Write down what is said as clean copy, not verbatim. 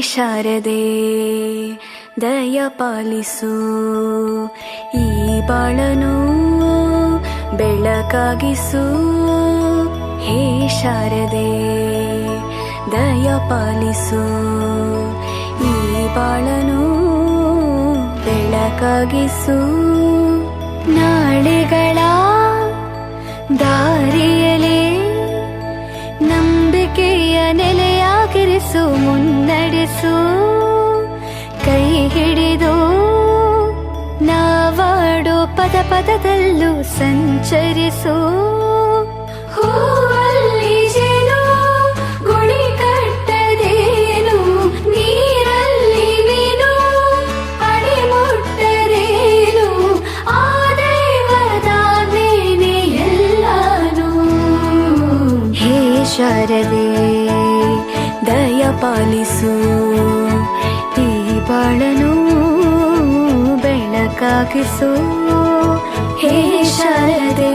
ಶಾರದೆ ದಯ ಪಾಲಿಸು, ಈ ಬಾಳನು ಬೆಳಕಾಗಿಸು. ಹೇ ಶಾರದೆ ದಯ ಪಾಲಿಸು, ಈ ಬಾಳನು ಬೆಳಕಾಗಿಸು. ನಾಳೆಗಳ ದಾರಿಯಲೇ ನಂಬಿಕೆಯ ನೆಲೆಯಾಗಿರಿಸು, ಮುನ್ನಡೆಸು. ಕೈ ಹಿಡಿದು ನಾವಾಡೋ ಪದ ಪದದಲ್ಲೂ ಸಂಚರಿಸು. ಹೂವಲ್ಲಿ ಜೇನು ಗುಳಿ ಕಟ್ಟದೇನು, ನೀರಲ್ಲಿ ಮೀನು ಅಡಿ ಮುಟ್ಟರೇನು, ಆ ದೈವದಾಜ್ಞೆನೇ ಎಲ್ಲಾನು. ಹೇ ಶಾರದೆ ದಯ ಪಾಲಿಸು, ಈ ಬಾಳನು ಬೆಳಕಾಗಿಸು. ಹೇ ಶಾರದೆ